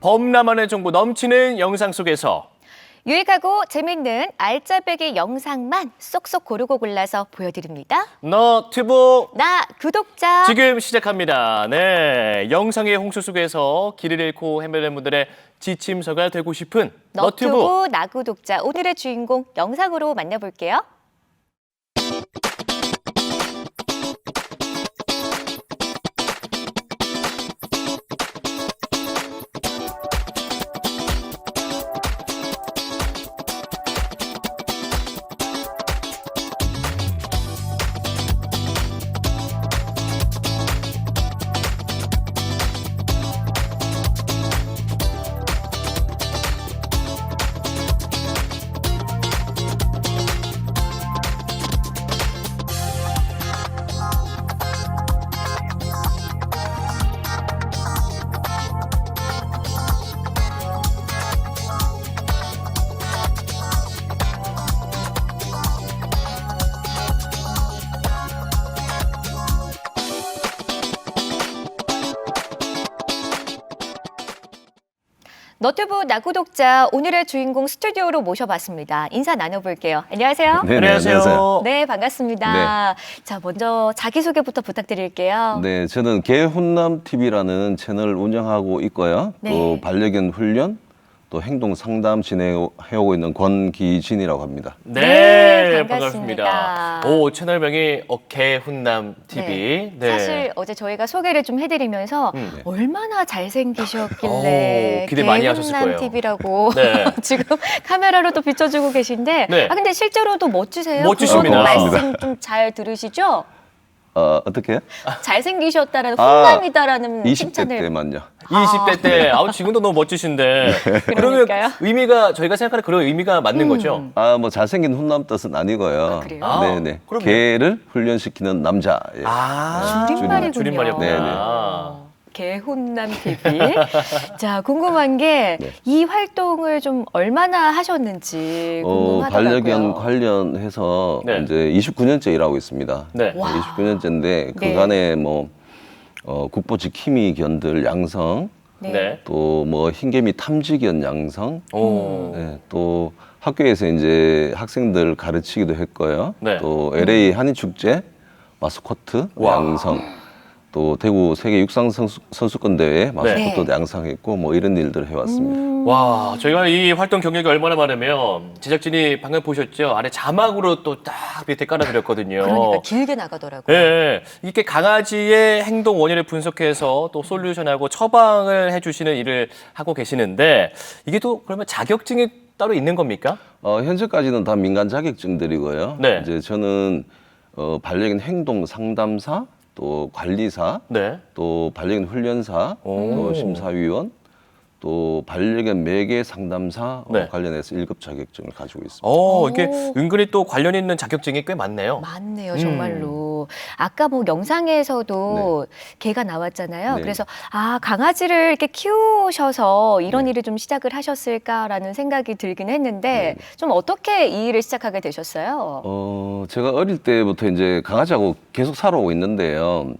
범람한의 정보 넘치는 영상 속에서 유익하고 재밌는 알짜배기 영상만 쏙쏙 고르고 골라서 보여드립니다. 너튜브 나 구독자. 지금 시작합니다. 네, 영상의 홍수 속에서 길을 잃고 헤매는 분들의 지침서가 되고 싶은 너튜브. 너튜브 나 구독자. 오늘의 주인공 영상으로 만나볼게요. 너튜브 나 구독자 오늘의 주인공 스튜디오로 모셔봤습니다. 인사 나눠볼게요. 안녕하세요. 네, 안녕하세요. 네, 반갑습니다. 자, 먼저 자기소개부터 부탁드릴게요. 네, 저는 개훈남 TV라는 채널을 운영하고 있고요. 네. 또 반려견 훈련, 또 행동 상담 진행해오고 있는 권기진이라고 합니다. 네, 반갑습니다. 오, 채널명이 개훈남 TV. 네. 사실 어제 저희가 소개를 좀 해드리면서 얼마나 잘생기셨길래 오, 기대 많이 하셨을 거예요. TV라고 네. 지금 카메라로 또 비춰주고 계신데 네. 근데 실제로도 멋지세요. 멋지십니다. 그거 말씀 좀 잘 들으시죠? 어떻게? 잘생기셨다라는 훈남이다라는 20대 칭찬을. 때만요. 20대 때, 지금도 너무 멋지신데. 그러면 그러니까요. 의미가, 저희가 생각하는 그런 의미가 맞는 거죠? 뭐 잘생긴 훈남 뜻은 아니고요. 그래요? 네네. 그럼요. 개를 훈련시키는 남자. 예. 줄임말이군요. 줄임말이었구나. 네네. 개훈남 TV. 자, 궁금한 게 이 활동을 좀 얼마나 하셨는지 궁금하더라고요. 반려견 관련해서 네. 이제 29년째 일하고 있습니다. 네. 와. 29년째인데 네. 그간에 뭐 국보지 키미견들 양성, 네. 또 뭐 흰개미 탐지견 양성, 오. 네, 또 학교에서 이제 학생들 가르치기도 했고요. 네. 또 LA 한인축제 마스코트 양성, 또 대구 세계 육상 선수권 대회 마스코트도 양성했고 뭐 이런 일들을 해왔습니다. 와, 저희가 이 활동 경력이 얼마나 많으면 제작진이 방금 보셨죠? 아래 자막으로 또 딱 밑에 깔아드렸거든요. 그러니까 길게 나가더라고요. 예, 이렇게 강아지의 행동 원인을 분석해서 또 솔루션하고 처방을 해주시는 일을 하고 계시는데 이게 또 그러면 자격증이 따로 있는 겁니까? 현재까지는 다 민간 자격증들이고요. 네. 이제 저는 반려견 행동 상담사, 또 관리사, 네. 또 반려견 훈련사, 또 심사위원, 또 반려견 매개 상담사 네. 관련해서 1급 자격증을 가지고 있습니다. 이게 은근히 또 관련 있는 자격증이 꽤 많네요. 많네요, 정말로. 아까 뭐 영상에서도 개가 나왔잖아요. 네. 그래서 강아지를 이렇게 키우셔서 이런 일을 좀 시작을 하셨을까라는 생각이 들긴 했는데 좀 어떻게 이 일을 시작하게 되셨어요? 제가 어릴 때부터 이제 강아지하고 계속 살아오고 있는데요.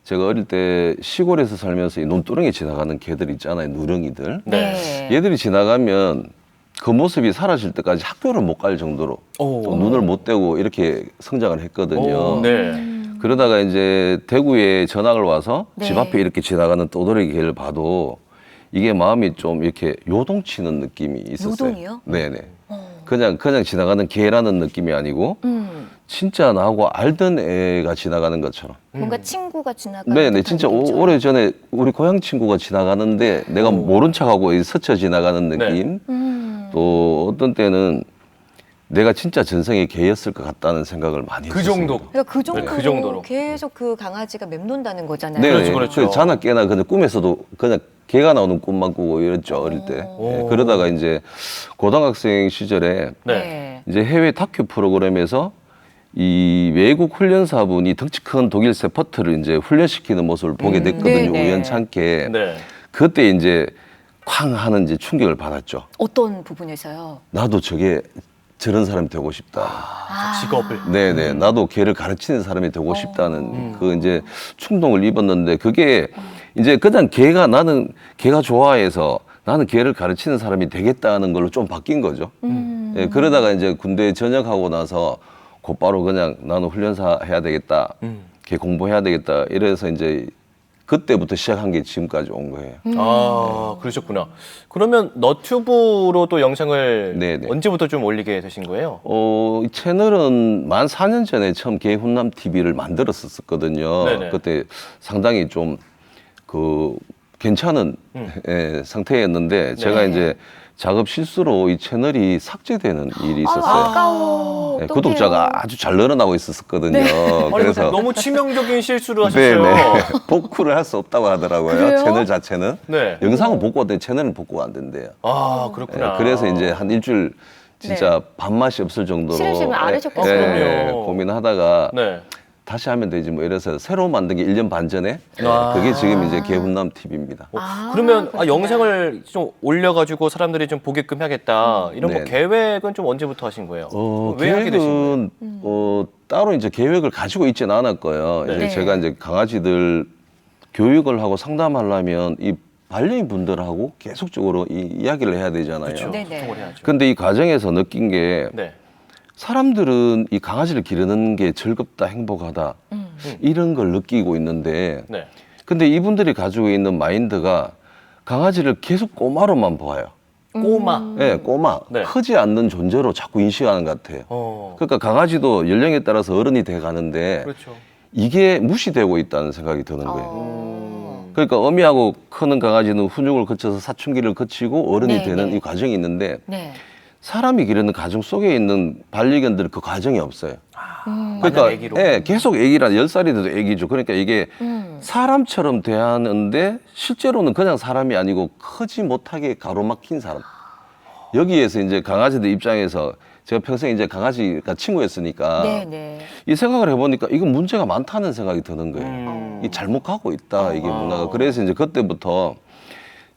제가 어릴 때 시골에서 살면서 이 논두렁에 지나가는 개들 있잖아요, 누렁이들. 네. 얘들이 지나가면 그 모습이 사라질 때까지 학교를 못 갈 정도로 오. 또 눈을 못 떼고 이렇게 성장을 했거든요. 네. 그러다가 이제 대구에 전학을 와서 네. 집 앞에 이렇게 지나가는 떠돌이 개를 봐도 이게 마음이 좀 이렇게 요동치는 느낌이 있었어요. 요동이요? 네네. 그냥 지나가는 개라는 느낌이 아니고 음, 진짜 나하고 알던 애가 지나가는 것처럼. 뭔가 친구가 지나가는 네네, 듯한 진짜 느낌처럼. 오래전에 우리 고향 친구가 지나가는데 내가 모른 척하고 스쳐 지나가는 느낌. 또 어떤 때는 내가 진짜 전생에 개였을 것 같다는 생각을 많이 그 했었어요. 정도. 그러니까 그 정도로, 그 정도로. 계속 그 강아지가 맴돈다는 거잖아요. 네, 그렇죠, 그렇죠. 자나 깨나 그냥 꿈에서도 그냥 개가 나오는 꿈만 꾸고 이랬죠, 어릴 때. 네, 그러다가 이제 고등학생 시절에 네. 이제 해외 다큐 프로그램에서 이 외국 훈련사분이 덩치 큰 독일 세퍼트를 이제 훈련시키는 모습을 보게 됐거든요, 네네. 우연찮게. 네. 그때 이제 쾅 하는 이제 충격을 받았죠. 어떤 부분에서요? 나도 저런 사람이 되고 싶다. 직업을. 네네. 나도 개를 가르치는 사람이 되고 싶다는 그 이제 충동을 입었는데 그게 이제 그냥 나는 개가 좋아해서 나는 개를 가르치는 사람이 되겠다는 걸로 좀 바뀐 거죠. 예, 그러다가 이제 군대 전역하고 나서 곧바로 그냥 나는 훈련사 해야 되겠다. 개 공부해야 되겠다. 이래서 이제 그때부터 시작한 게 지금까지 온 거예요. 아, 그러셨구나. 그러면 너튜브로 또 영상을 네네. 언제부터 좀 올리게 되신 거예요? 이 채널은 만 4년 전에 처음 개훈남 TV를 만들었었거든요. 네네. 그때 상당히 좀 괜찮은 상태였는데 제가 이제 작업 실수로 이 채널이 삭제되는 일이 있었어요. 아까워. 네, 구독자가 아주 잘 늘어나고 있었거든요. 아니, 그래서 너무 치명적인 실수를 하셨어요. 네네 복구를 할 수 없다고 하더라고요. 그래요? 채널 자체는 네. 영상은 복구가 돼 채널은 복구가 안 된대요. 아, 그렇구나. 네, 그래서 이제 한 일주일 진짜 밥맛이 없을 정도로 싫으시면 앓으셨겠어요. 그럼요. 고민하다가 네. 다시 하면 되지 뭐 이래서 새로 만든 게 1년 반 전에 아. 그게 지금 이제 개훈남 TV입니다. 그러면 그렇구나. 영상을 좀 올려가지고 사람들이 좀 보게끔 하겠다. 이런 뭐 네네. 계획은 좀 언제부터 하신 거예요? 왜 하게 되신 거예요? 계획은 따로 이제 계획을 가지고 있지는 않았고요. 네. 이제 제가 이제 강아지들 교육을 하고 상담하려면 이 반려인 분들하고 계속적으로 이야기를 해야 되잖아요. 그렇죠. 네네. 소통을 해야죠. 근데 이 과정에서 느낀 게 네. 사람들은 이 강아지를 기르는 게 즐겁다, 행복하다 이런 걸 느끼고 있는데 네. 근데 이분들이 가지고 있는 마인드가 강아지를 계속 꼬마로만 보아요. 꼬마. 예, 꼬마. 네. 크지 않는 존재로 자꾸 인식하는 것 같아요. 그러니까 강아지도 연령에 따라서 어른이 돼 가는데 그렇죠. 이게 무시되고 있다는 생각이 드는 거예요. 그러니까 어미하고 크는 강아지는 훈육을 거쳐서 사춘기를 거치고 어른이 네, 되는 네. 이 과정이 있는데 네. 사람이 기르는 가정 속에 있는 반려견들은 그 과정이 없어요. 마냥 그러니까 애기로. 예, 계속 애기라 10살이 돼도 애기죠. 그러니까 이게 사람처럼 대하는데 실제로는 그냥 사람이 아니고 크지 못하게 가로막힌 사람. 여기에서 이제 강아지들 입장에서 제가 평생 이제 강아지가 친구였으니까 네네. 이 생각을 해보니까 이건 문제가 많다는 생각이 드는 거예요. 이 잘못 가고 있다 이게 문화가. 그래서 이제 그때부터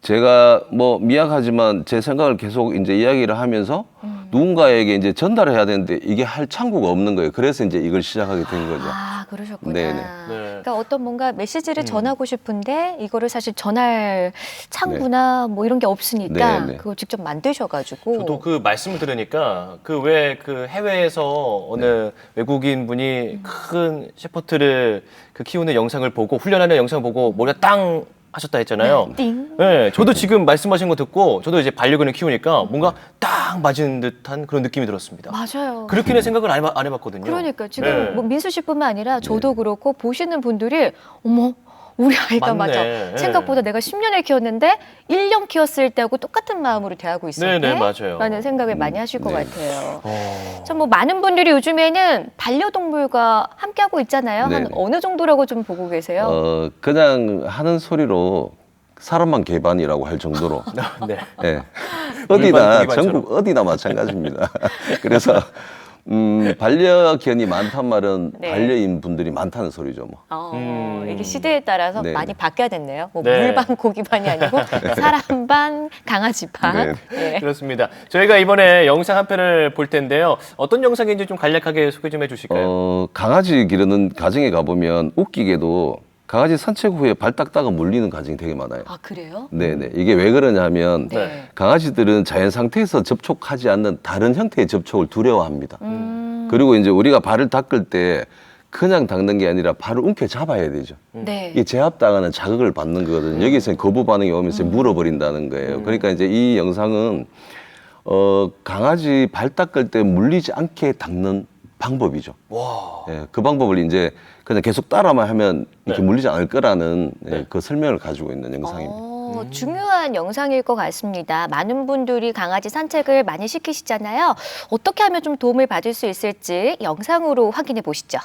제가 뭐 미약하지만 제 생각을 계속 이제 이야기를 하면서 누군가에게 이제 전달해야 되는데 이게 할 창구가 없는 거예요. 그래서 이제 이걸 시작하게 된 거죠. 아, 그러셨구나. 네네. 네. 그러니까 어떤 뭔가 메시지를 전하고 싶은데 이거를 사실 전할 창구나 뭐 이런 게 없으니까 네네. 그걸 직접 만드셔가지고. 저도 그 말씀을 들으니까 그 왜 그 해외에서 어느 외국인 분이 큰 셰퍼트를 그 키우는 영상을 보고 훈련하는 영상을 보고 머리가 땅 하셨다 했잖아요. 띵. 네, 저도 지금 말씀하신 거 듣고 저도 이제 반려견을 키우니까 뭔가 딱 맞은 듯한 그런 느낌이 들었습니다. 맞아요. 그렇게는 생각을 안 해봤거든요. 그러니까 지금 네. 뭐 민수 씨뿐만 아니라 저도 그렇고 보시는 분들이 어머 우리 아이가 맞네. 맞아. 네. 생각보다 내가 10년을 키웠는데 1년 키웠을 때하고 똑같은 마음으로 대하고 있을 네, 때 맞아요. 라는 생각을 많이 하실 것 네. 같아요. 어. 참 뭐 많은 분들이 요즘에는 반려동물과 함께하고 있잖아요. 한 네네. 어느 정도라고 좀 보고 계세요? 그냥 하는 소리로 사람만 개반이라고 할 정도로 네. 예. 물반 어디나 고기반처럼. 전국 어디나 마찬가지입니다. 그래서 반려견이 많단 말은 네. 반려인 분들이 많다는 소리죠. 뭐. 이게 시대에 따라서 네. 많이 바뀌어야 됐네요. 뭐 네. 물반 고기반이 아니고 사람 반 강아지 반. 네. 그렇습니다. 저희가 이번에 영상 한 편을 볼 텐데요. 어떤 영상인지 좀 간략하게 소개 좀 해주실까요? 강아지 기르는 가정에 가보면 웃기게도 강아지 산책 후에 발 닦다가 물리는 가정이 되게 많아요. 아 그래요? 네네. 이게 왜 그러냐면 네. 강아지들은 자연 상태에서 접촉하지 않는 다른 형태의 접촉을 두려워합니다. 음. 그리고 이제 우리가 발을 닦을 때 그냥 닦는 게 아니라 발을 움켜 잡아야 되죠. 네. 이게 제압당하는 자극을 받는 거거든요. 여기서 거부 반응이 오면서 물어버린다는 거예요. 그러니까 이제 이 영상은 강아지 발 닦을 때 물리지 않게 닦는 방법이죠. 와. 예, 그 방법을 이제 그냥 계속 따라만 하면 이렇게 네. 물리지 않을 거라는 네. 그 설명을 가지고 있는 영상입니다. 중요한 영상일 것 같습니다. 많은 분들이 강아지 산책을 많이 시키시잖아요. 어떻게 하면 좀 도움을 받을 수 있을지 영상으로 확인해 보시죠.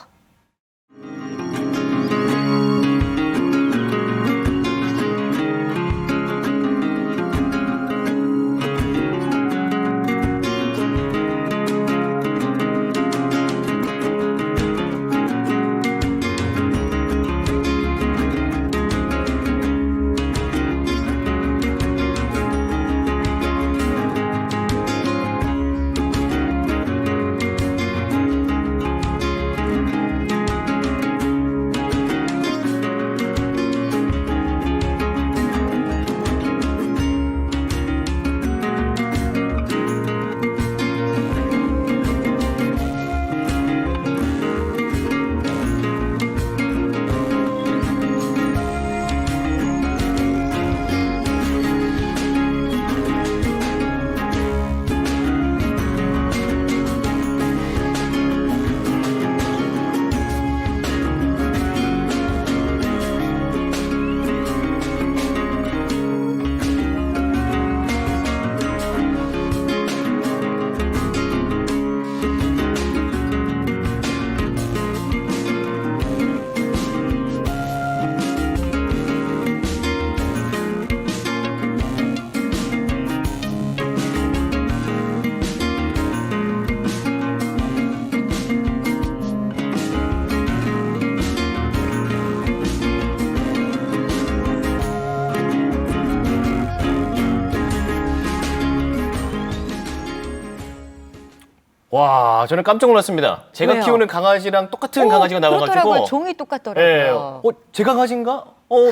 와, 저는 깜짝 놀랐습니다. 제가 왜요? 키우는 강아지랑 똑같은 강아지가 나와가지고. 그렇더라고요. 종이 예, 똑같더라고요. 제 강아지인가?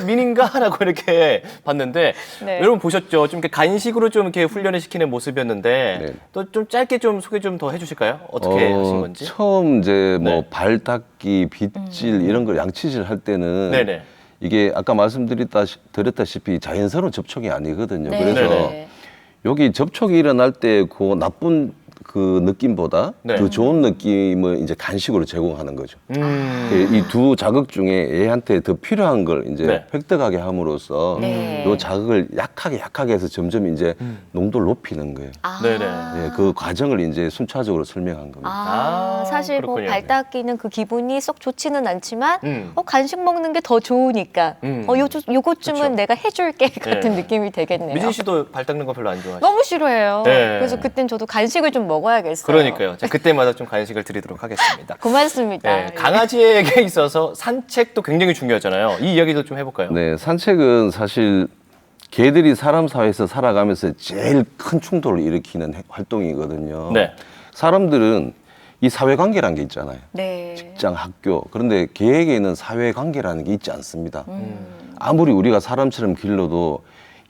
민인가? 라고 이렇게 봤는데, 네. 여러분 보셨죠? 좀 이렇게 간식으로 좀 이렇게 훈련을 시키는 모습이었는데, 네. 또 좀 짧게 좀 소개 좀 더 해주실까요? 어떻게 하신 건지? 처음 이제 뭐 네. 발 닦기, 빗질 이런 걸 양치질 할 때는 네네. 이게 아까 말씀드렸다시피 자연스러운 접촉이 아니거든요. 네. 그래서 네네. 여기 접촉이 일어날 때 그 나쁜 그 느낌보다 네. 더 좋은 느낌을 이제 간식으로 제공하는 거죠. 음. 이 두 자극 중에 얘한테 더 필요한 걸 이제 네. 획득하게 함으로써 네. 요 자극을 약하게 해서 점점 이제 농도를 높이는 거예요. 아. 네네. 예, 그 과정을 이제 순차적으로 설명한 겁니다. 아, 사실 뭐 그렇군요. 발 닦이는 그 기분이 썩 좋지는 않지만 음. 간식 먹는 게 더 좋으니까 요것쯤은 그렇죠. 내가 해줄게 같은 네. 느낌이 되겠네요. 미진 씨도 발 닦는 거 별로 안 좋아하시죠? 너무 싫어해요. 네. 그래서 그땐 저도 간식을 좀 먹어야겠어요. 그러니까요. 제가 그때마다 좀 간식을 드리도록 하겠습니다. 고맙습니다. 네, 강아지에게 있어서 산책도 굉장히 중요하잖아요. 이 이야기도 좀 해볼까요? 네, 산책은 사실 개들이 사람 사회에서 살아가면서 제일 큰 충돌을 일으키는 활동이거든요. 네. 사람들은 이 사회관계라는 게 있잖아요. 네. 직장, 학교. 그런데 개에게는 사회관계라는 게 있지 않습니다. 아무리 우리가 사람처럼 길러도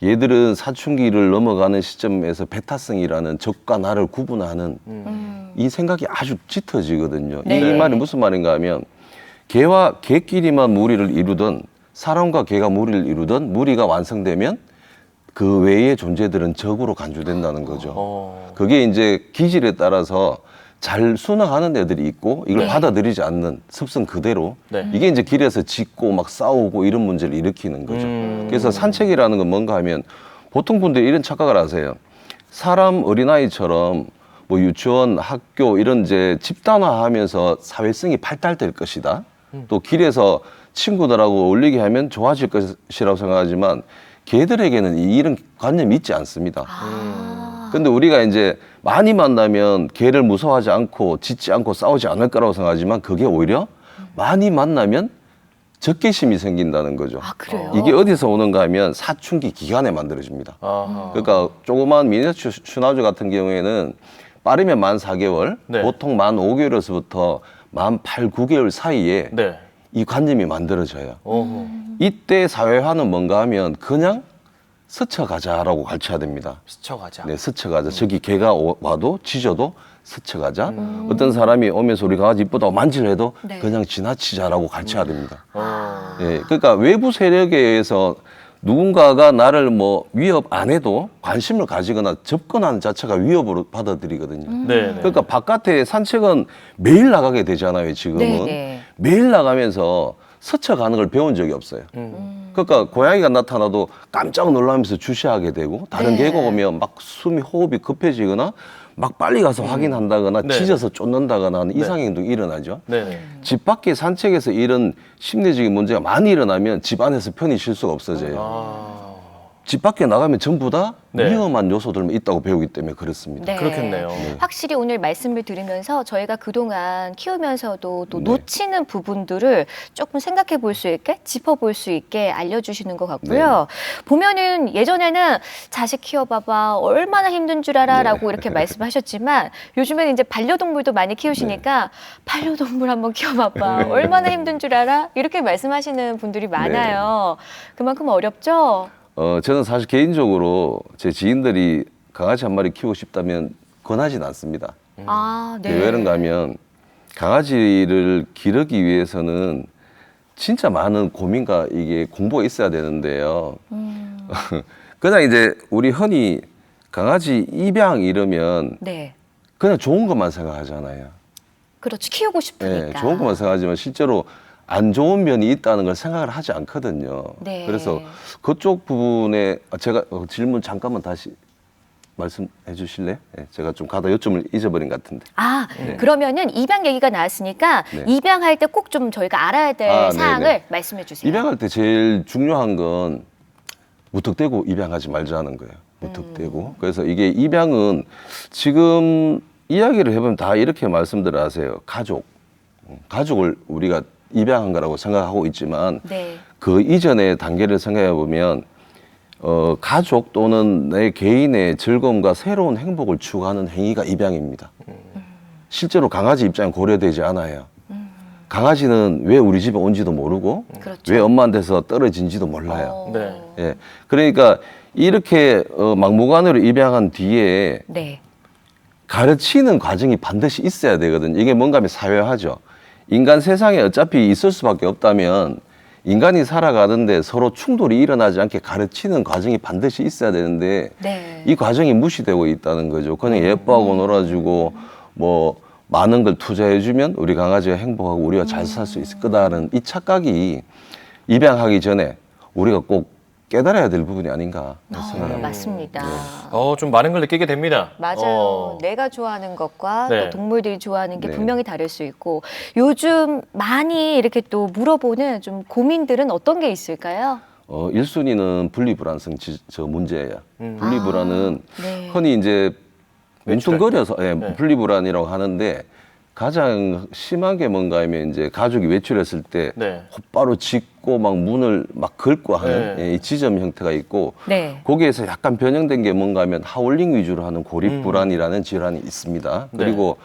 얘들은 사춘기를 넘어가는 시점에서 베타성이라는 적과 나를 구분하는 이 생각이 아주 짙어지거든요. 네. 이 말이 무슨 말인가 하면 개와 개끼리만 무리를 이루든 사람과 개가 무리를 이루든 무리가 완성되면 그 외의 존재들은 적으로 간주된다는 거죠. 그게 이제 기질에 따라서 잘 순응하는 애들이 있고 이걸 네. 받아들이지 않는 습성 그대로 네. 이게 이제 길에서 짖고 막 싸우고 이런 문제를 일으키는 거죠. 그래서 산책이라는 건 뭔가 하면 보통 분들이 이런 착각을 하세요. 사람 어린아이처럼 뭐 유치원, 학교 이런 이제 집단화하면서 사회성이 발달될 것이다. 또 길에서 친구들하고 어울리게 하면 좋아질 것이라고 생각하지만 개들에게는 이런 관념이 있지 않습니다. 근데 우리가 이제 많이 만나면 개를 무서워하지 않고 짖지 않고 싸우지 않을 거라고 생각하지만 그게 오히려 많이 만나면 적개심이 생긴다는 거죠. 아, 그래요? 이게 어디서 오는가 하면 사춘기 기간에 만들어집니다. 아하. 그러니까 조그만 미니어처 슈나우저 같은 경우에는 빠르면 만 4개월, 네. 보통 만 5개월에서부터 만 8, 9개월 사이에 네. 이 관념이 만들어져요. 어허. 이때 사회화는 뭔가 하면 그냥 스쳐가자라고 가르쳐야 됩니다. 스쳐가자. 네, 스쳐가자. 저기 개가 와도 짖어도 스쳐가자. 어떤 사람이 오면서 우리 강아지 이쁘다고 만질해도 네. 그냥 지나치자라고 가르쳐야 됩니다. 어. 예, 그러니까 외부 세력에 의해서 누군가가 나를 뭐 위협 안 해도 관심을 가지거나 접근하는 자체가 위협으로 받아들이거든요. 네. 그러니까 바깥에 산책은 매일 나가게 되잖아요, 지금은. 네네. 매일 나가면서 스쳐가는 걸 배운 적이 없어요. 그러니까 고양이가 나타나도 깜짝 놀라면서 주시하게 되고 다른 네. 개가 오면 막 호흡이 급해지거나 막 빨리 가서 확인한다거나 네. 짖어서 쫓는다거나 하는 이상 행동이 일어나죠. 네. 집 밖에 산책에서 이런 심리적인 문제가 많이 일어나면 집 안에서 편히 쉴 수가 없어져요. 아. 집 밖에 나가면 전부 다 네. 위험한 요소들만 있다고 배우기 때문에 그렇습니다. 네. 그렇겠네요. 확실히 오늘 말씀을 들으면서 저희가 그동안 키우면서도 또 네. 놓치는 부분들을 조금 생각해 볼 수 있게 짚어볼 수 있게 알려주시는 것 같고요. 보면은 예전에는 자식 키워봐봐 얼마나 힘든 줄 알아라고 이렇게 말씀하셨지만 요즘에는 이제 반려동물도 많이 키우시니까 반려동물 한번 키워봐봐 얼마나 힘든 줄 알아 이렇게 말씀하시는 분들이 많아요. 그만큼 어렵죠. 저는 사실 개인적으로 제 지인들이 강아지 한 마리 키우고 싶다면 권하진 않습니다. 아, 네. 왜 그런가 하면 강아지를 기르기 위해서는 진짜 많은 고민과 이게 공부가 있어야 되는데요. 그냥 이제 우리 흔히 강아지 입양 이러면 네. 그냥 좋은 것만 생각하잖아요. 그렇죠. 키우고 싶으니까. 네, 좋은 것만 생각하지만 실제로 안 좋은 면이 있다는 걸 생각을 하지 않거든요. 네. 그래서 그쪽 부분에 제가 질문 잠깐만 다시 말씀해 주실래요? 네, 제가 좀 가다 요점을 잊어버린 것 같은데. 아, 그러면은 입양 얘기가 나왔으니까 네. 입양할 때 꼭 좀 저희가 알아야 될 사항을 네네. 말씀해 주세요. 입양할 때 제일 중요한 건 무턱대고 입양하지 말자는 거예요. 무턱대고. 그래서 이게 입양은 지금 이야기를 해보면 다 이렇게 말씀들을 하세요. 가족을 우리가 입양한 거라고 생각하고 있지만 네. 그 이전의 단계를 생각해 보면 가족 또는 내 개인의 즐거움과 새로운 행복을 추구하는 행위가 입양입니다. 실제로 강아지 입장이 고려되지 않아요. 강아지는 왜 우리 집에 온지도 모르고 그렇죠. 왜 엄마한테서 떨어진지도 몰라요. 네. 예. 그러니까 이렇게 막무가내로 입양한 뒤에 네. 가르치는 과정이 반드시 있어야 되거든요. 이게 뭔가 하면 사회화죠. 인간 세상에 어차피 있을 수밖에 없다면 인간이 살아가는데 서로 충돌이 일어나지 않게 가르치는 과정이 반드시 있어야 되는데 네. 이 과정이 무시되고 있다는 거죠. 그냥 예뻐하고 놀아주고 뭐 많은 걸 투자해주면 우리 강아지가 행복하고 우리가 잘 살 수 있을 거다는 이 착각이 입양하기 전에 우리가 꼭 깨달아야 될 부분이 아닌가 생각합니다. 맞습니다. 좀 많은 걸 느끼게 됩니다. 맞아요. 내가 좋아하는 것과 네. 또 동물들이 좋아하는 게 네. 분명히 다를 수 있고 요즘 많이 이렇게 또 물어보는 좀 고민들은 어떤 게 있을까요? 1순위는 분리불안성 저 문제예요. 음. 분리불안은 네. 흔히 이제 뭉뚱거려서 네. 분리불안이라고 하는데 가장 심한 게 뭔가 하면 이제 가족이 외출했을 때 네. 곧바로 짖고 막 문을 막 긁고 하는 네. 이 지점 형태가 있고 네. 거기에서 약간 변형된 게 뭔가 하면 하울링 위주로 하는 고립불안이라는 질환이 있습니다. 네. 그리고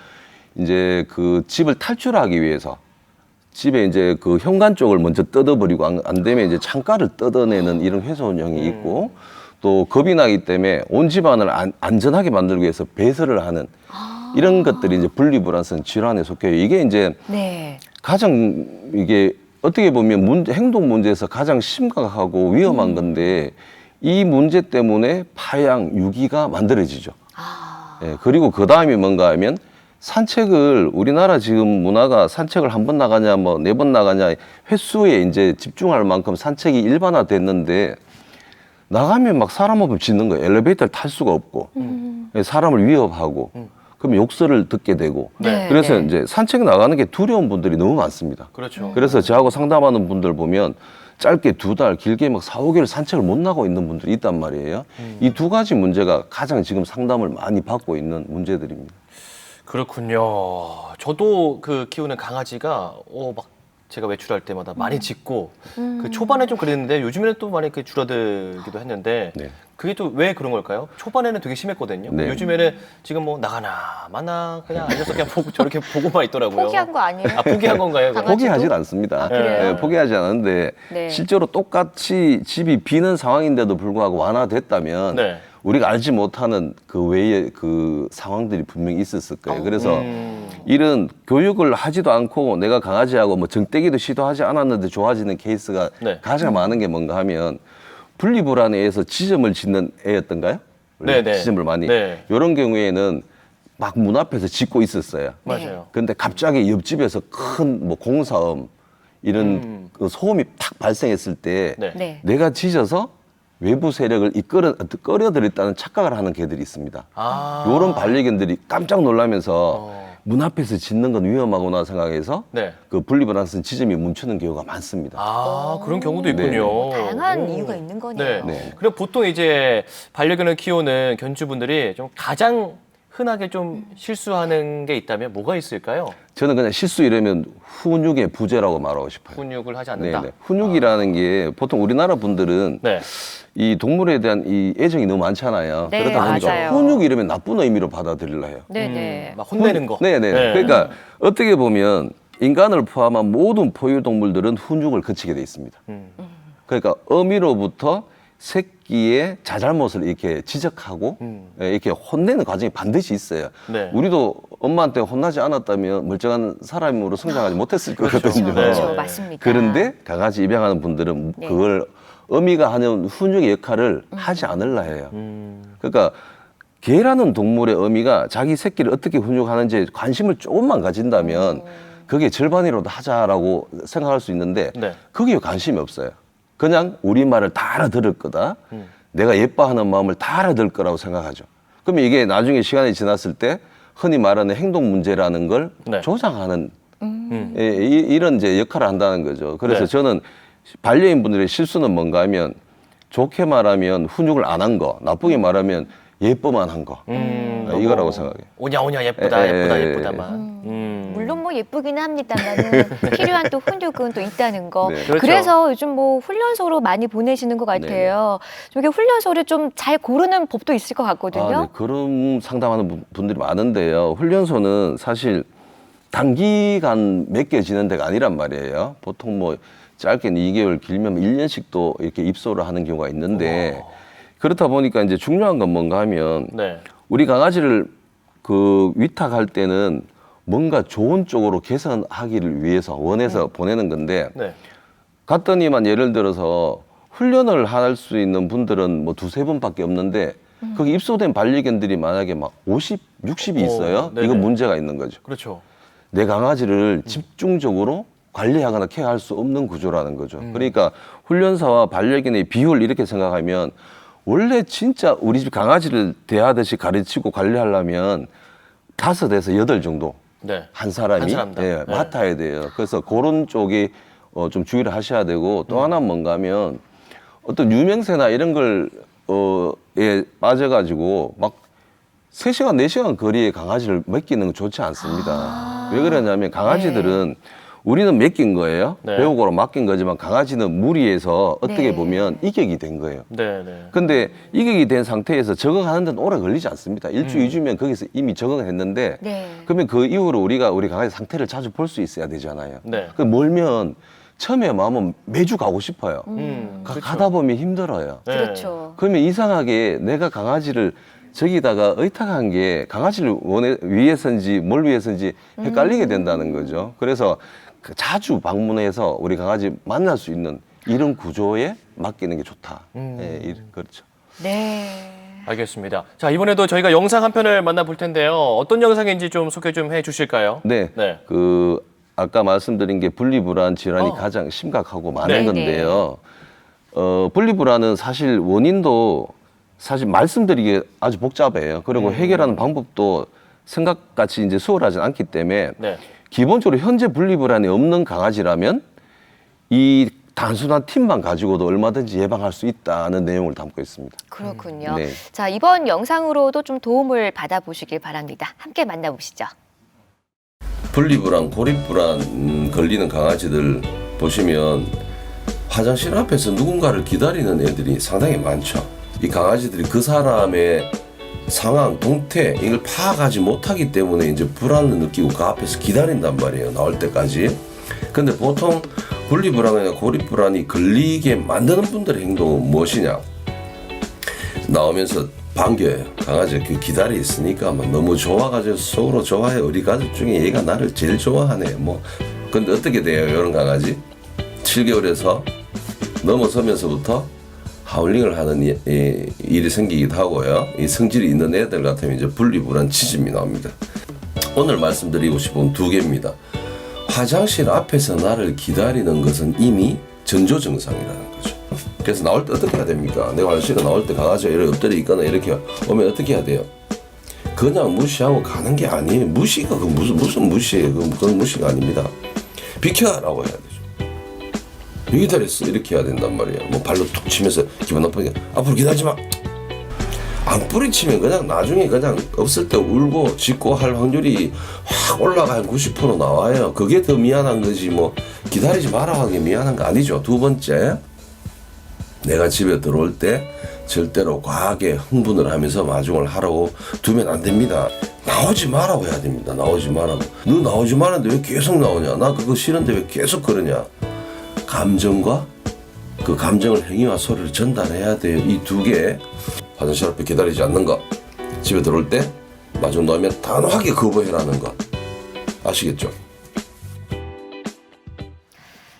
이제 그 집을 탈출하기 위해서 집에 이제 그 현관 쪽을 먼저 뜯어버리고 안 되면 이제 창가를 뜯어내는 이런 훼손형이 있고 또 겁이 나기 때문에 온 집안을 안전하게 만들기 위해서 배설을 하는 이런 것들이 이제 분리불안성 질환에 속해요. 이게 이제 네. 가장 이게 어떻게 보면 행동 문제에서 가장 심각하고 위험한 건데 이 문제 때문에 파양, 유기가 만들어지죠. 예, 그리고 그 다음이 뭔가 하면 산책을 우리나라 지금 문화가 산책을 한 번 나가냐 뭐 4번 나가냐 횟수에 이제 집중할 만큼 산책이 일반화됐는데 나가면 막 사람 앞에 짖는 거예요. 엘리베이터를 탈 수가 없고 사람을 위협하고 그럼 욕설을 듣게 되고 네, 그래서 네. 이제 산책 나가는 게 두려운 분들이 너무 많습니다. 그렇죠. 그래서 저하고 상담하는 분들 보면 짧게 2달, 길게 막 4, 5개월 산책을 못 나가고 있는 분들이 있단 말이에요. 이 두 가지 문제가 가장 지금 상담을 많이 받고 있는 문제들입니다. 그렇군요. 저도 그 키우는 강아지가 막 제가 외출할 때마다 많이 짖고 그 초반에 좀 그랬는데 요즘에는 또 많이 그 줄어들기도 했는데 네. 그게 또 왜 그런 걸까요? 초반에는 되게 심했거든요. 네. 요즘에는 지금 뭐 나가나 마나 그냥 앉아서 그냥 보고 저렇게 보고만 있더라고요. 포기한 거 아니에요? 포기한 건가요? 그럼? 강아지도? 포기하진 않습니다. 아, 그래요? 예, 포기하지 않는데 네. 실제로 똑같이 집이 비는 상황인데도 불구하고 완화됐다면 네. 우리가 알지 못하는 그 외의 그 상황들이 분명히 있었을 거예요. 그래서 이런 교육을 하지도 않고 내가 강아지하고 뭐 정떼기도 시도하지 않았는데 좋아지는 케이스가 네. 가장 많은 게 뭔가 하면 분리불안에 의해서 지점을 짓는 애였던가요? 네, 네. 지점을 많이. 네. 이런 경우에는 막 문 앞에서 짖고 있었어요. 맞아요. 근데 갑자기 옆집에서 큰 뭐 공사음 이런 그 소음이 탁 발생했을 때 네. 네. 내가 짖어서 외부 세력을 끌어들였다는 착각을 하는 개들이 있습니다. 아. 이런 반려견들이 깜짝 놀라면서 문 앞에서 짖는 건 위험하구나 생각해서 네. 그 분리불안성 지점이 멈추는 경우가 많습니다. 그런 경우도 있군요. 다양한 오. 이유가 있는 네. 거네요. 네. 그럼 보통 이제 반려견을 키우는 견주분들이 좀 가장 흔하게 좀 실수하는 게 있다면 뭐가 있을까요? 저는 그냥 실수 이러면 훈육의 부재라고 말하고 싶어요. 훈육을 하지 않는다. 네네. 훈육이라는 게 보통 우리나라 분들은 네. 이 동물에 대한 이 애정이 너무 많잖아요. 네, 그러다 보니까 맞아요. 훈육 이러면 나쁜 의미로 받아들이려 해요. 네네. 막 혼내는 거. 네네. 네. 그러니까 어떻게 보면 인간을 포함한 모든 포유동물들은 훈육을 거치게 돼 있습니다. 그러니까 어미로부터 새끼의 자잘못을 이렇게 지적하고 이렇게 혼내는 과정이 반드시 있어요. 네. 우리도 엄마한테 혼나지 않았다면 멀쩡한 사람으로 성장하지 못했을 거거든요. 그렇죠. 네. 맞습니다. 그런데 강아지 입양하는 분들은 네. 그걸 어미가 하는 훈육의 역할을 하지 않으려 해요. 그러니까 개라는 동물의 어미가 자기 새끼를 어떻게 훈육하는지 관심을 조금만 가진다면 그게 절반이라도 하자라고 생각할 수 있는데 네. 거기에 관심이 없어요. 그냥 우리 말을 다 알아들을 거다. 내가 예뻐하는 마음을 다 알아들 거라고 생각하죠. 그러면 이게 나중에 시간이 지났을 때 흔히 말하는 행동 문제라는 걸 네. 조장하는 이런 이제 역할을 한다는 거죠. 그래서 네. 저는 반려인 분들의 실수는 뭔가 하면 좋게 말하면 훈육을 안 한 거, 나쁘게 말하면 예뻐만 한 거. 이거라고 생각해요. 오냐 예쁘다 예, 예, 예쁘다만. 물론 뭐 예쁘기는 합니다만은 필요한 또 훈육은 또 있다는 거. 네. 그렇죠. 그래서 요즘 뭐 훈련소로 많이 보내시는 것 같아요. 좀 이렇게 훈련소를 좀 잘 고르는 법도 있을 것 같거든요. 네. 그런 상담하는 분들이 많은데요. 훈련소는 사실 단기간 맡겨지는 데가 아니란 말이에요. 보통 뭐 짧게는 2개월, 길면 1년씩도 이렇게 입소를 하는 경우가 있는데 그렇다 보니까 이제 중요한 건 뭔가 하면 네. 우리 강아지를 그 위탁할 때는 뭔가 좋은 쪽으로 개선하기를 위해서 원해서 보내는 건데 네. 갔더니만 예를 들어서 훈련을 할 수 있는 분들은 뭐 두세 번밖에 없는데 거기 입소된 반려견들이 만약에 막 50, 60이 있어요. 네네. 이건 문제가 있는 거죠. 그렇죠. 내 강아지를 집중적으로 관리하거나 케어할 수 없는 구조라는 거죠. 그러니까 훈련사와 반려견의 비율 이렇게 생각하면 원래 진짜 우리 집 강아지를 대하듯이 가르치고 관리하려면 5에서 8 정도 네. 한 사람이 한 사람당. 예, 네. 맡아야 돼요. 그래서 그런 쪽이 좀 주의를 하셔야 되고 또 하나 뭔가 하면 어떤 유명세나 이런 에 빠져가지고 막 3시간, 4시간 거리에 강아지를 맡기는 건 좋지 않습니다. 왜 그러냐면 강아지들은 우리는 맡긴 거예요. 네. 배우고로 맡긴 거지만 강아지는 무리해서 어떻게 네. 보면 이격이 된 거예요. 네, 네. 근데 이격이 된 상태에서 적응하는 데는 오래 걸리지 않습니다. 1주, 2주면 거기서 이미 적응을 했는데 네. 그러면 그 이후로 우리가 우리 강아지 상태를 자주 볼 수 있어야 되잖아요. 네. 그 멀면 처음에 마음은 매주 가고 싶어요. 그렇죠. 가다 보면 힘들어요. 네. 그렇죠. 그러면 이상하게 내가 강아지를 저기다가 의탁한 게 강아지를 위해서인지 뭘 위해서인지 헷갈리게 된다는 거죠. 그래서 그 자주 방문해서 우리 강아지 만날 수 있는 이런 구조에 맡기는 게 좋다. 예, 그렇죠. 네. 알겠습니다. 자, 이번에도 저희가 영상 한 편을 만나볼 텐데요. 어떤 영상인지 좀 소개 좀 해주실까요? 네. 네. 그 아까 말씀드린 게 분리불안 질환이 가장 심각하고 많은 네. 건데요. 분리불안은 사실 원인도 사실 말씀드리기 아주 복잡해요. 그리고 해결하는 방법도 생각같이 이제 수월하지 않기 때문에 네. 기본적으로 현재 분리불안이 없는 강아지라면 이 단순한 팁만 가지고도 얼마든지 예방할 수 있다는 내용을 담고 있습니다. 그렇군요. 네. 자, 이번 영상으로도 좀 도움을 받아보시길 바랍니다. 함께 만나보시죠. 분리불안, 고립불안 걸리는 강아지들 보시면 화장실 앞에서 누군가를 기다리는 애들이 상당히 많죠. 이 강아지들이 그 사람의 상황, 동태 이걸 파악하지 못하기 때문에 이제 불안을 느끼고 그 앞에서 기다린단 말이에요. 나올 때까지. 근데 보통 분리불안이나 고립불안이 걸리게 만드는 분들의 행동은 무엇이냐? 나오면서 반겨요. 강아지 그 기다려 있으니까 막 너무 좋아가지고 속으로 좋아해. 우리 가족 중에 얘가 나를 제일 좋아하네. 뭐 근데 어떻게 돼요? 이런 강아지 7개월에서 넘어서면서부터 하울링을 하는 일이 생기기도 하고요. 이 성질이 있는 애들 같으면 이제 분리불안 지짐이 나옵니다. 오늘 말씀드리고 싶은 2개입니다. 화장실 앞에서 나를 기다리는 것은 이미 전조증상이라는 거죠. 그래서 나올 때 어떻게 해야 됩니까? 내가 화장실에 나올 때 강아지가 이렇게 엎드려 있거나 이렇게 오면 어떻게 해야 돼요? 그냥 무시하고 가는 게 아니에요. 무시가 그 무슨 무시예요? 그건 무시가 아닙니다. 비켜라고 해야 되죠. 왜 기다렸어? 이렇게 해야 된단 말이에요. 뭐 발로 툭 치면서 기분 나쁘니까 앞으로 기다리지 마. 안 뿌리치면 그냥 나중에 그냥 없을 때 울고 짖고 할 확률이 확 올라가 한 90% 나와요. 그게 더 미안한 거지 뭐 기다리지 마라 하는 게 미안한 거 아니죠. 2번째, 내가 집에 들어올 때 절대로 과하게 흥분을 하면서 마중을 하라고 두면 안 됩니다. 나오지 마라고 해야 됩니다. 나오지 마라고. 너 나오지 마는데 왜 계속 나오냐? 나 그거 싫은데 왜 계속 그러냐? 감정과 그 감정을 행위와 소리를 전달해야 돼요. 이 2개. 화장실 앞에 기다리지 않는 것, 집에 들어올 때 마중 나오면 단호하게 거부해라는 것. 아시겠죠?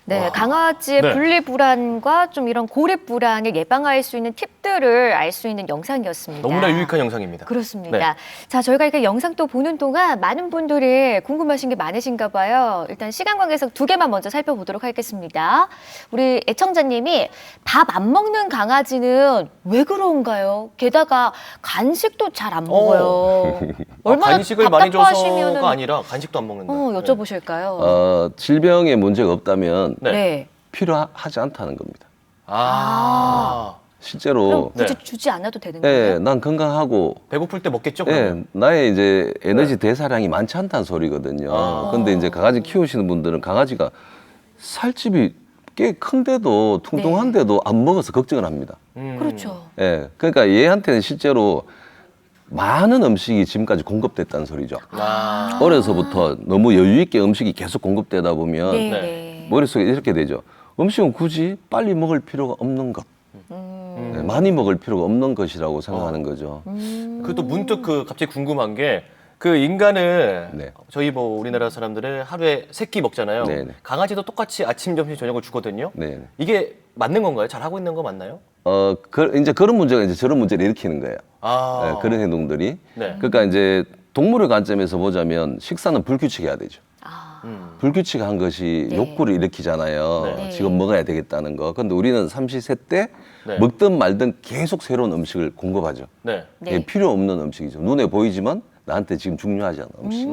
네, 강아지의 네. 분리불안과 좀 이런 고립불안을 예방할 수 있는 팁들을 알 수 있는 영상이었습니다. 너무나 유익한 영상입니다. 그렇습니다. 네. 자, 저희가 이렇게 영상 또 보는 동안 많은 분들이 궁금하신 게 많으신가 봐요. 일단 시간 관계상 2개만 먼저 살펴보도록 하겠습니다. 우리 애청자님이 밥 안 먹는 강아지는 왜 그런가요? 게다가 간식도 잘 안 먹어요. 얼마나 간식을 많이 답답하시면은 줘서가 아니라 간식도 안 먹는다. 여쭤보실까요? 질병에 문제가 없다면 네. 네. 필요하지 않다는 겁니다. 아. 실제로 그럼 굳이 네. 주지 않아도 되는 거예요? 예, 난 건강하고 배고플 때 먹겠죠? 예, 그러면? 나의 이제 에너지 대사량이 많지 않다는 소리거든요. 아. 근데 이제 강아지 키우시는 분들은 강아지가 살집이 꽤 큰데도 퉁퉁한데도 안 먹어서 걱정을 합니다. 그렇죠. 예, 그러니까 얘한테는 실제로 많은 음식이 지금까지 공급됐다는 소리죠. 아. 어려서부터 너무 여유 있게 음식이 계속 공급되다 보면 네. 네. 네. 머릿속에 이렇게 되죠. 음식은 굳이 빨리 먹을 필요가 없는 것, 예, 많이 먹을 필요가 없는 것이라고 생각하는 거죠. 그또 문득 갑자기 궁금한 게 그 인간은 네. 저희 뭐 우리나라 사람들은 하루에 3끼 먹잖아요. 네네. 강아지도 똑같이 아침, 점심, 저녁을 주거든요. 네. 이게 맞는 건가요? 잘 하고 있는 거 맞나요? 이제 그런 문제가 이제 저런 문제를 일으키는 거예요. 아, 예, 그런 행동들이. 네. 그러니까 이제 동물의 관점에서 보자면 식사는 불규칙해야 되죠. 아. 불규칙한 것이 네. 욕구를 일으키잖아요. 네. 지금 먹어야 되겠다는 거. 근데 우리는 삼시세때 네. 먹든 말든 계속 새로운 음식을 공급하죠. 네. 네. 이게 필요 없는 음식이죠. 눈에 보이지만 나한테 지금 중요하지 않은 음식.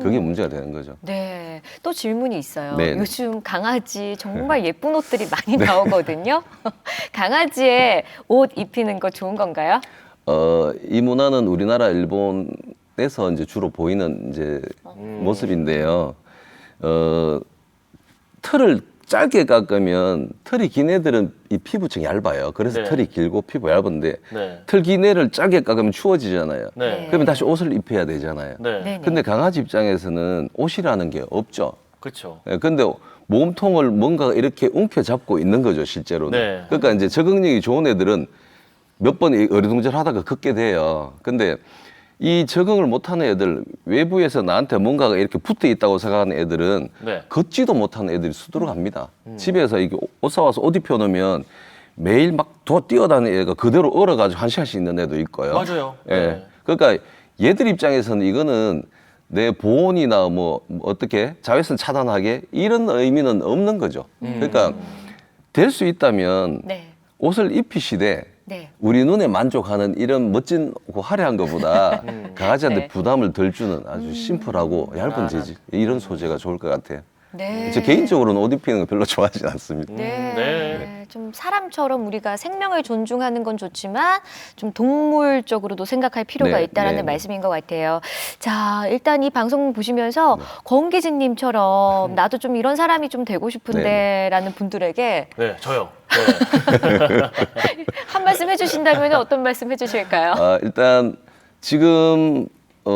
그게 문제가 되는 거죠. 네. 또 질문이 있어요. 네. 요즘 강아지 정말 예쁜 옷들이 많이 나오거든요. 강아지에 옷 입히는 거 좋은 건가요? 이 문화는 우리나라, 일본에서 이제 주로 보이는 이제 모습인데요. 털을 짧게 깎으면 털이 긴 애들은 이 피부층이 얇아요. 그래서 네. 털이 길고 피부 얇은데 네. 털 긴 애를 짧게 깎으면 추워지잖아요. 네. 그러면 다시 옷을 입혀야 되잖아요. 네. 네. 근데 강아지 입장에서는 옷이라는 게 없죠. 그렇죠. 예, 근데 몸통을 뭔가 이렇게 움켜잡고 있는 거죠, 실제로는. 네. 그러니까 이제 적응력이 좋은 애들은 몇 번 어리둥절 하다가 걷게 돼요. 근데 이 적응을 못하는 애들, 외부에서 나한테 뭔가가 이렇게 붙어 있다고 생각하는 애들은 네. 걷지도 못하는 애들이 수두룩 합니다. 집에서 이게 옷 사와서 옷 입혀 놓으면 매일 막 뛰어다니는 애가 그대로 얼어가지고 1시간씩 있는 애도 있고요. 맞아요. 예. 네. 그러니까 얘들 입장에서는 이거는 내 보온이나 뭐 어떻게 자외선 차단하게 이런 의미는 없는 거죠. 그러니까 될 수 있다면 네. 옷을 입히시되 네. 우리 눈에 만족하는 이런 멋진 화려한 것보다 강아지한테 네. 부담을 덜 주는 아주 심플하고 얇은 재질 이런 소재가 좋을 것 같아요. 네. 제 개인적으로는 옷 입히는 거 별로 좋아하지 않습니다. 네. 네. 좀 사람처럼 우리가 생명을 존중하는 건 좋지만 좀 동물적으로도 생각할 필요가 네, 있다라는 네, 네. 말씀인 것 같아요. 자, 일단 이 방송 보시면서 권기진님처럼 나도 좀 이런 사람이 좀 되고 싶은데라는 분들에게 네, 저요. 네. 한 말씀 해주신다면 어떤 말씀 해주실까요? 일단 지금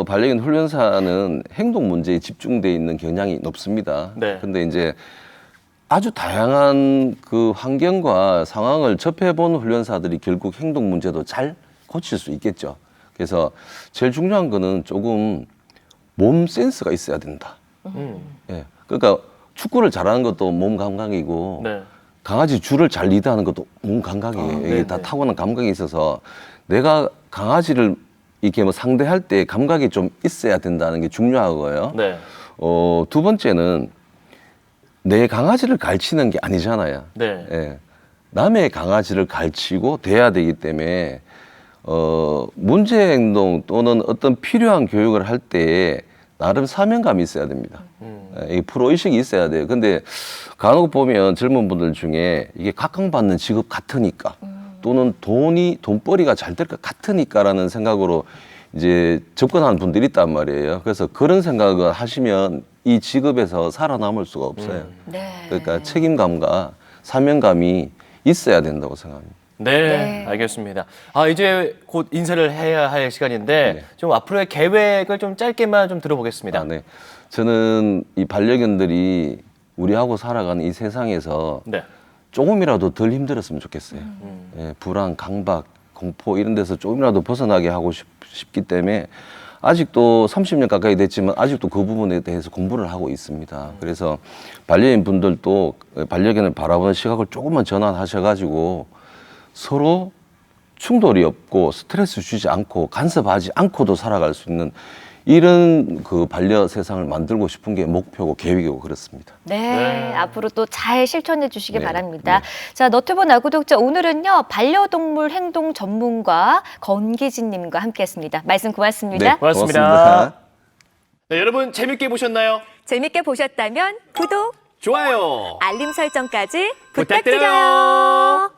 반려견 훈련사는 행동 문제에 집중돼 있는 경향이 높습니다. 네. 근데 이제 아주 다양한 그 환경과 상황을 접해본 훈련사들이 결국 행동 문제도 잘 고칠 수 있겠죠. 그래서 제일 중요한 거는 조금 몸 센스가 있어야 된다. 예. 그러니까 축구를 잘하는 것도 몸 감각이고 네. 강아지 줄을 잘 리드하는 것도 몸 감각이에요. 이게 네네. 다 타고난 감각이 있어서 내가 강아지를 이렇게 뭐 상대할 때 감각이 좀 있어야 된다는 게 중요하고요. 네. 두 번째는 내 강아지를 가르치는 게 아니잖아요. 네. 예. 남의 강아지를 가르치고 돼야 되기 때문에 문제 행동 또는 어떤 필요한 교육을 할 때에 나름 사명감이 있어야 됩니다. 이 프로의식이 있어야 돼요. 근데 간혹 보면 젊은 분들 중에 이게 각광받는 직업 같으니까 또는 돈벌이가 잘 될 것 같으니까라는 생각으로 이제 접근하는 분들이 있단 말이에요. 그래서 그런 생각을 하시면 이 직업에서 살아남을 수가 없어요. 네. 그러니까 책임감과 사명감이 있어야 된다고 생각합니다. 네, 네. 알겠습니다. 이제 곧 인사를 해야 할 시간인데 네. 좀 앞으로의 계획을 좀 짧게만 좀 들어보겠습니다. 네. 저는 이 반려견들이 우리하고 살아가는 이 세상에서 네. 조금이라도 덜 힘들었으면 좋겠어요. 예, 불안, 강박, 공포 이런 데서 조금이라도 벗어나게 하고 싶기 때문에 아직도 30년 가까이 됐지만 아직도 그 부분에 대해서 공부를 하고 있습니다. 그래서 반려인 분들도 반려견을 바라보는 시각을 조금만 전환하셔가지고 서로 충돌이 없고 스트레스 주지 않고 간섭하지 않고도 살아갈 수 있는 이런 그 반려 세상을 만들고 싶은 게 목표고 계획이고 그렇습니다. 네, 네. 앞으로 또 잘 실천해 주시기 네, 바랍니다. 자, 너튜브 나구독자 오늘은요 반려동물 행동 전문가 권기진님과 함께했습니다. 말씀 고맙습니다. 네, 고맙습니다. 네, 여러분 재밌게 보셨나요? 재밌게 보셨다면 구독, 좋아요. 알림 설정까지 부탁드려요. 부탁드려요.